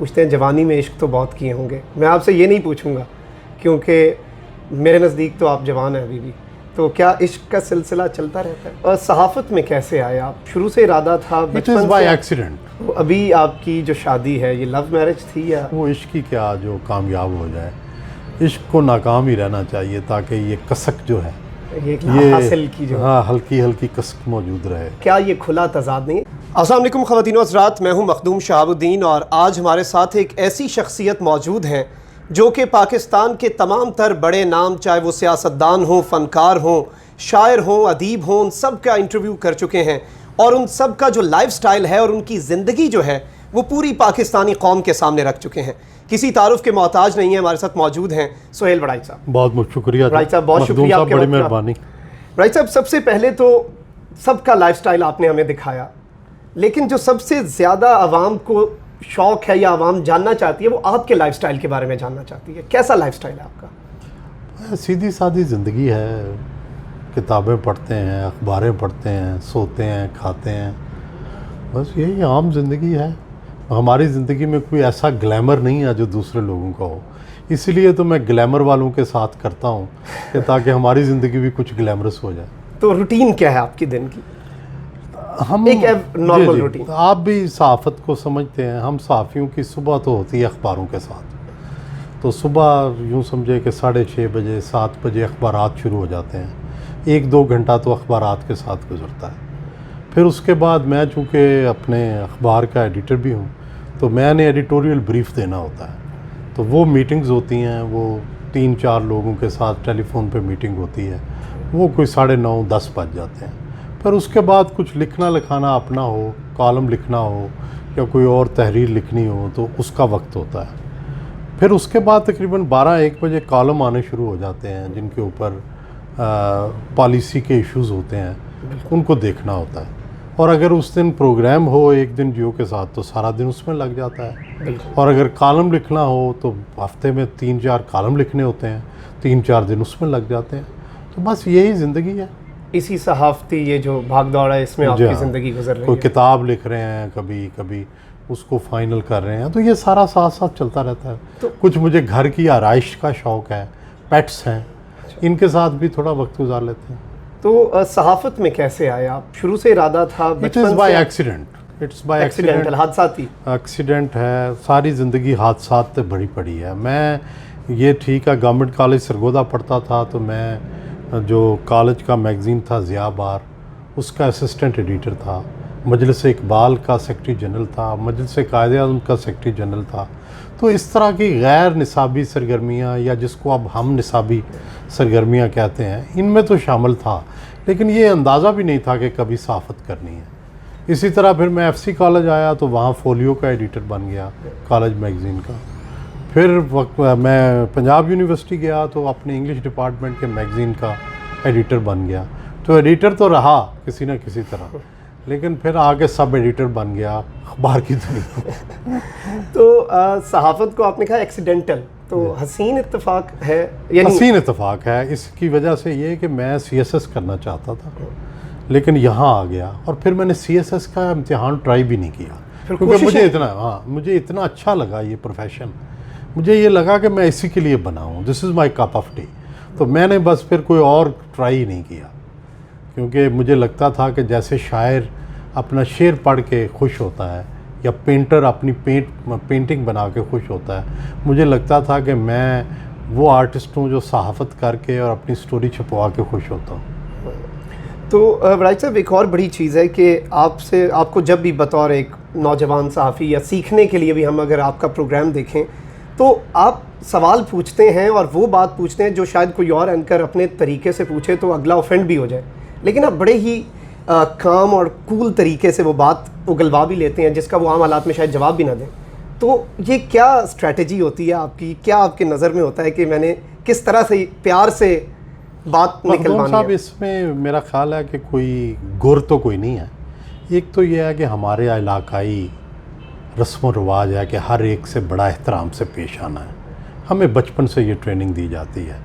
पूछते हैं जवानी में इश्क तो बहुत किए होंगे। मैं आपसे ये नहीं पूछूंगा क्योंकि मेरे नज़दीक तो आप जवान हैं अभी भी, तो क्या इश्क का सिलसिला चलता रहता है? और सहाफ़त में कैसे आए आप? शुरू से इरादा था बचपन बाय एक्सीडेंट? तो अभी आपकी जो शादी है ये लव मैरिज थी या वो इश्क ही क्या जो कामयाब हो जाए, इश्क को नाकाम ही रहना चाहिए ताकि ये कसक जो है ये हासिल की जो हाँ हल्की हल्की कसक मौजूद रहे। क्या ये खुला तजाद नहीं? अस्सलाम वालेकुम ख़वातीन व हज़रात, मैं हूँ मखदूम शहाबुद्दीन और आज हमारे साथ एक ऐसी शख्सियत मौजूद हैं जो कि पाकिस्तान के तमाम तर बड़े नाम, चाहे वो सियासतदान हों, फ़नकार हों, शायर हों, अदीब हों, उन सब का इंटरव्यू कर चुके हैं और उन सब का जो लाइफ स्टाइल है और उनकी ज़िंदगी जो है वो पूरी पाकिस्तानी कौम के सामने रख चुके हैं। किसी तारुफ के मोहताज नहीं है। हमारे साथ मौजूद हैं सुहेल बड़ाई साहब। बहुत बहुत शुक्रिया बड़ाई साहब, बहुत शुक्रिया, बड़ी मेहरबानी। बड़ाई साहब, सबसे पहले तो सबका लाइफ स्टाइल आपने हमें दिखाया, लेकिन जो सबसे ज़्यादा आवाम को शौक़ है या आवाम जानना चाहती है वो आपके लाइफ स्टाइल के बारे में जानना चाहती है। कैसा लाइफ स्टाइल है आपका? सीधी सादी ज़िंदगी है, किताबें पढ़ते हैं, अखबारें पढ़ते हैं, सोते हैं, खाते हैं, बस यही आम ज़िंदगी है। हमारी ज़िंदगी में कोई ऐसा ग्लैमर नहीं है जो दूसरे लोगों का हो, इसलिए तो मैं ग्लैमर वालों के साथ करता हूँ कि ताकि हमारी ज़िंदगी भी कुछ ग्लैमरस हो जाए। तो रूटीन क्या है आपकी दिन की? हम एक नॉर्मल रूटीन। आप भी सहाफ़त को समझते हैं, हम सहाफ़ियों की सुबह तो होती है अखबारों के साथ। तो सुबह यूँ समझे कि 6:30 बजे 7 बजे अखबारात शुरू हो जाते हैं, 1-2 घंटा तो अखबारात के साथ गुजरता है। फिर उसके बाद मैं चूँकि अपने अखबार का एडिटर भी हूँ तो मैंने एडिटोरियल ब्रीफ़ देना होता है, तो वो मीटिंग्स होती हैं, वो 3-4 लोगों के साथ टेलीफोन पे मीटिंग होती है, वो कोई 9:30-10 बज जाते हैं। फिर उसके बाद कुछ लिखना लिखाना अपना हो, कॉलम लिखना हो या कोई और तहरीर लिखनी हो तो उसका वक्त होता है। फिर उसके बाद तकरीबन 12-1 बजे कॉलम आने शुरू हो जाते हैं जिनके ऊपर पॉलिसी के इश्यूज़ होते हैं, उनको देखना होता है। और अगर उस दिन प्रोग्राम हो एक दिन जियो के साथ तो सारा दिन उसमें लग जाता है। और अगर कॉलम लिखना हो तो हफ्ते में 3-4 कॉलम लिखने होते हैं, 3-4 दिन उसमें लग जाते हैं। तो बस यही ज़िंदगी है। इसी सहाफ़ती ये जो भाग दौड़ है इसमें आपकी ज़िंदगी गुजर रही है। कोई किताब लिख रहे हैं, कभी कभी उसको फाइनल कर रहे हैं, तो ये सारा साथ साथ चलता रहता है। तो कुछ मुझे घर की आराइश का शौक़ है, पेट्स हैं, इनके साथ भी थोड़ा वक्त गुजार लेते हैं। तो सहाफ़त में कैसे आए आप? शुरू से इरादा था बचपन से? By accident. It's by accident, हादसाती एक्सीडेंट है। सारी ज़िंदगी हादसात से भरी पड़ी है। मैं ये ठीक है, गवर्नमेंट कॉलेज सरगोदा पढ़ता था तो मैं जो कॉलेज का मैगज़ीन था ज़िया बार, उसका असिस्टेंट एडिटर था। मजलिस इकबाल का सेक्रेटरी जनरल था, मजलिस कायदे-ए-आज़म का सेक्रेटरी जनरल था। तो इस तरह की गैर निसाबी सरगर्मियाँ या जिसको अब हम निसाबी सरगर्मियाँ कहते हैं, इनमें तो शामिल था, लेकिन ये अंदाज़ा भी नहीं था कि कभी सहाफ़त करनी है। इसी तरह फिर मैं एफसी कॉलेज आया तो वहाँ फोलियो का एडिटर बन गया, कॉलेज मैगज़ीन का। फिर मैं पंजाब यूनिवर्सिटी गया तो अपने इंग्लिश डिपार्टमेंट के मैगज़ीन का एडिटर बन गया। तो एडिटर तो रहा किसी न किसी तरह, लेकिन फिर आगे सब एडिटर बन गया अखबार की दुनिया। तो सहाफ़त को आपने कहा एक्सीडेंटल, तो हसीन इत्तेफाक है? हसीन इत्तेफाक है इसकी वजह से ये कि मैं CSS करना चाहता था, लेकिन यहाँ आ गया और फिर मैंने CSS का इम्तिहान ट्राई भी नहीं किया क्योंकि मुझे इतना अच्छा लगा ये प्रोफेशन। मुझे ये लगा कि मैं इसी के लिए बना हूँ, this is my cup of T. तो मैंने बस फिर कोई और ट्राई ही नहीं किया, क्योंकि मुझे लगता था कि जैसे शायर अपना शेर पढ़ के खुश होता है या पेंटर अपनी पेंटिंग बना के खुश होता है, मुझे लगता था कि मैं वो आर्टिस्ट हूँ जो सहाफ़त करके और अपनी स्टोरी छपवा के खुश होता हूँ। तो बड़ाई साहब, एक और बड़ी चीज़ है कि आपको जब भी बतौर एक नौजवान सहाफ़ी या सीखने के लिए भी हम अगर आपका प्रोग्राम देखें तो आप सवाल पूछते हैं और वो बात पूछते हैं जो शायद कोई और एंकर अपने तरीके से पूछे तो अगला ऑफेंड भी हो जाए, लेकिन आप बड़े ही काम और कूल तरीके से वो बात उगलवा भी लेते हैं जिसका वो आम हालात में शायद जवाब भी ना दें। तो ये क्या स्ट्रैटेजी होती है आपकी? क्या आपके नज़र में होता है कि मैंने किस तरह से प्यार से बात निकलवानी है? इसमें मेरा ख्याल है कि कोई गुर तो कोई नहीं है। एक तो ये है कि हमारे इलाकाई रस्म व रवाज है कि हर एक से बड़ा एहतराम से पेश आना है। हमें बचपन से ये ट्रेनिंग दी जाती है।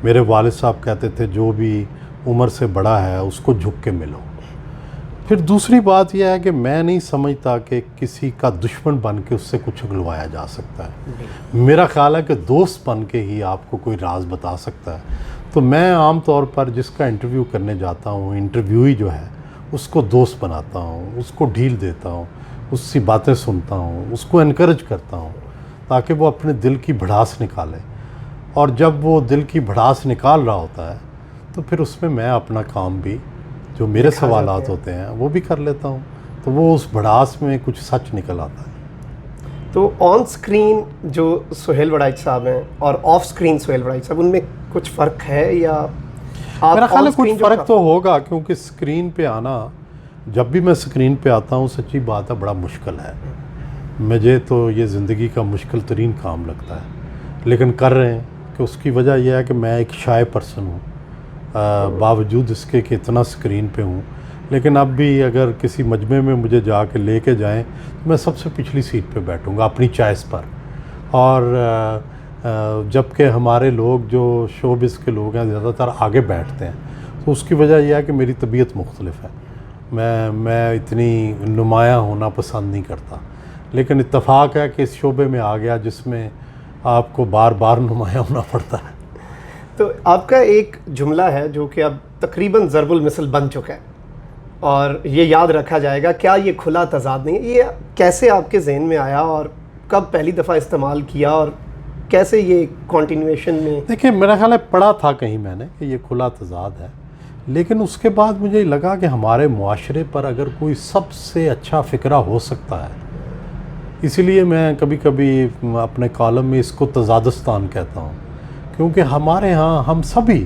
मेरे वालिद साहब कहते थे जो भी उम्र से बड़ा है उसको झुक के मिलो। फिर दूसरी बात यह है कि मैं नहीं समझता कि किसी का दुश्मन बन के उससे कुछ उगलवाया जा सकता है। मेरा ख्याल है कि दोस्त बन के ही आपको कोई राज बता सकता है। तो मैं आम तौर पर जिसका इंटरव्यू करने जाता हूँ, इंटरव्यूई जो है उसको दोस्त बनाता हूँ, उसको ढील देता हूँ, उसकी बातें सुनता हूँ, उसको इनकरेज करता हूँ ताकि वो अपने दिल की भड़ास निकाले। और जब वो दिल की भड़ास निकाल रहा होता है तो फिर उसमें मैं अपना काम भी, जो मेरे सवालात होते हैं वो भी कर लेता हूँ। तो वो उस भड़ास में कुछ सच निकल आता है। तो ऑन स्क्रीन जो सुहेल वड़ाइच साहब हैं और ऑफ स्क्रीन सुहेल वड़ाइच साहब, उनमें कुछ फ़र्क है या मेरा ख्याल है कुछ फ़र्क तो होगा, क्योंकि स्क्रीन पे आना, जब भी मैं स्क्रीन पे आता हूँ सच्ची बात है बड़ा मुश्किल है। मुझे तो ये ज़िंदगी का मुश्किल तरीन काम लगता है, लेकिन कर रहे हैं कि उसकी वजह यह है कि मैं एक शाय पर्सन हूँ, बावजूद इसके कि इतना स्क्रीन पे हूँ। लेकिन अब भी अगर किसी मजमे में मुझे जाके लेके जाएं तो मैं सबसे पिछली सीट पे बैठूँगा अपनी चॉइस पर। और जबकि हमारे लोग जो शोबिज़ के लोग हैं ज़्यादातर आगे बैठते हैं, तो उसकी वजह यह है कि मेरी तबीयत मुख्तलिफ है। मैं इतनी नुमायाँ होना पसंद नहीं करता, लेकिन इत्तफ़ाक़ है कि इस शोबे में आ गया जिसमें आपको बार बार नुमायाँ होना पड़ता है। तो आपका एक जुमला है जो कि अब तकरीबन ज़रबुल मिसल बन चुका है और ये याद रखा जाएगा, क्या ये खुला तज़ाद नहीं है? ये कैसे आपके जहन में आया और कब पहली दफ़ा इस्तेमाल किया और कैसे ये कंटिन्यूएशन में? देखिए, मेरा ख्याल है पढ़ा था कहीं मैंने कि ये खुला तज़ाद है, लेकिन उसके बाद मुझे लगा कि हमारे मुआशरे पर अगर कोई सबसे अच्छा फ़िक्रा हो सकता है, इसीलिए मैं कभी कभी अपने कॉलम में इसको तज़ादस्तान कहता हूँ। क्योंकि हमारे यहाँ हम सभी,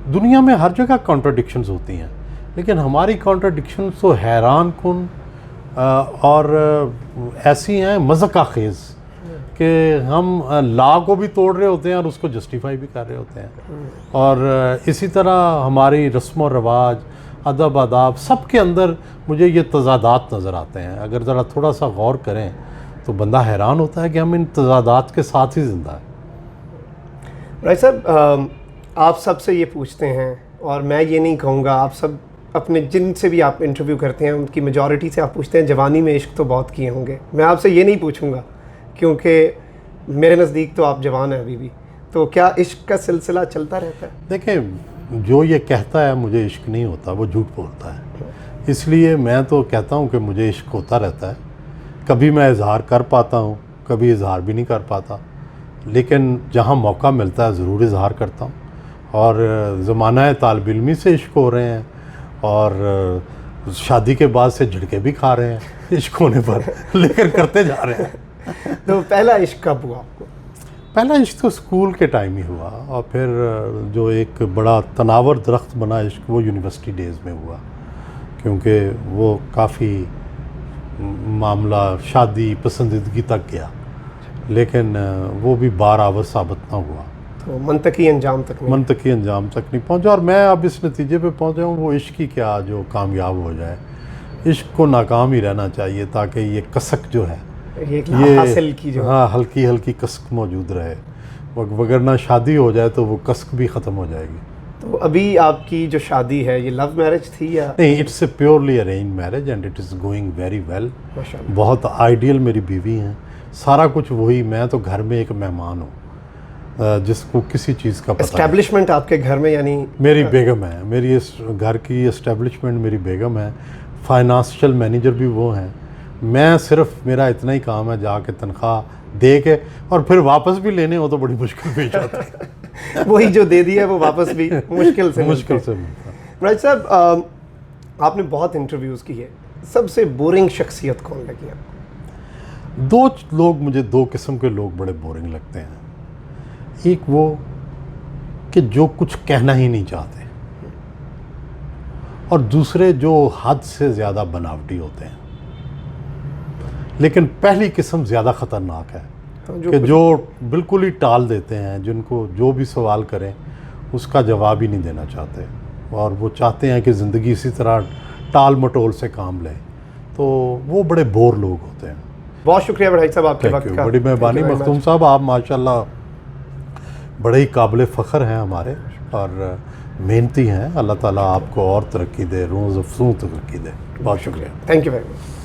दुनिया में हर जगह कॉन्ट्रडिक्शंस होती हैं, लेकिन हमारी कॉन्ट्रडिक्शंस तो हैरान कुन और ऐसी हैं मज़ाक़ खेज़ कि हम लॉ को भी तोड़ रहे होते हैं और उसको जस्टिफाई भी कर रहे होते हैं। और इसी तरह हमारी रस्म व रवाज, अदब आदाब, सब के अंदर मुझे ये तज़ादात नज़र आते हैं। अगर ज़रा थोड़ा सा गौर करें तो बंदा हैरान होता है कि हम इन तज़ादात के साथ ही ज़िंदा है। राय साहब, आप सबसे ये पूछते हैं, और मैं ये नहीं कहूँगा, आप सब अपने जिनसे भी आप इंटरव्यू करते हैं उनकी मेजॉरिटी से आप पूछते हैं जवानी में इश्क तो बहुत किए होंगे। मैं आपसे ये नहीं पूछूंगा क्योंकि मेरे नज़दीक तो आप जवान हैं अभी भी। तो क्या इश्क का सिलसिला चलता रहता है? देखें, जो ये कहता है मुझे इश्क नहीं होता वो झूठ बोलता है। इसलिए मैं तो कहता हूँ कि मुझे इश्क होता रहता है। कभी मैं इजहार कर पाता हूँ, कभी इजहार भी नहीं कर पाता, लेकिन जहाँ मौका मिलता है ज़रूर इजहार करता हूँ। और ज़माना तालिब इल्मी से इश्क हो रहे हैं और शादी के बाद से झटके भी खा रहे हैं इश्क होने पर, लेकिन करते जा रहे हैं। तो पहला इश्क कब हुआ आपको? पहला इश्क तो स्कूल के टाइम ही हुआ, और फिर जो एक बड़ा तनावर दरख्त बना इश्क वो यूनिवर्सिटी डेज़ में हुआ, क्योंकि वो काफ़ी मामला शादी पसंदीदगी तक गया, लेकिन वो भी बार आवर साबित ना हुआ। तो मनतकी अंजाम तक नहीं पहुंचा। और मैं अब इस नतीजे पे पहुंचा हूँ, वो इश्क ही क्या जो कामयाब हो जाए। इश्क को नाकाम ही रहना चाहिए ताकि ये कसक जो है ये हासिल की जो, हाँ, हल्की हल्की कसक मौजूद रहे, वगरना शादी हो जाए तो वो कसक भी ख़त्म हो जाएगी। तो अभी आपकी जो शादी है ये लव मैरिज थी या नहीं? It's a purely arrange marriage and it is going very well. माशाल्लाह। बहुत आइडियल मेरी बीवी हैं, सारा कुछ वही। मैं तो घर में एक मेहमान हूँ जिसको किसी चीज़ का पता नहीं। एस्टेब्लिशमेंट आपके घर में यानी मेरी बेगम है, मेरी इस घर की एस्टेब्लिशमेंट मेरी बेगम है, फाइनेंशियल मैनेजर भी वो हैं। मैं सिर्फ, मेरा इतना ही काम है जाके तनख्वाह दे के, और फिर वापस भी लेने हो तो बड़ी मुश्किल पेश आती है। वही जो दे दिया वो वापस भी मुश्किल से मिलता है। राइट साहब, आपने बहुत इंटरव्यूज़ किए, सबसे बोरिंग शख्सियत कौन लगी आपको? दो लोग, मुझे दो किस्म के लोग बड़े बोरिंग लगते हैं। एक वो कि जो कुछ कहना ही नहीं चाहते, और दूसरे जो हद से ज़्यादा बनावटी होते हैं। लेकिन पहली किस्म ज़्यादा ख़तरनाक है कि जो बिल्कुल ही टाल देते हैं, जिनको जो भी सवाल करें उसका जवाब ही नहीं देना चाहते, और वो चाहते हैं कि ज़िंदगी इसी तरह टाल मटोल से काम लें। तो वो बड़े बोर लोग होते हैं। बहुत शुक्रिया भाई साहब आपके वक्त का। बड़ी मेहरबानी मखदूम साहब, आप माशाल्लाह बड़े ही काबिल फ़ख्र हैं हमारे, और मेहनती हैं। अल्लाह ताला आपको और तरक्की दे, रोज़ अफजूं तरक्की दे। बहुत शुक्रिया। Thank you very much.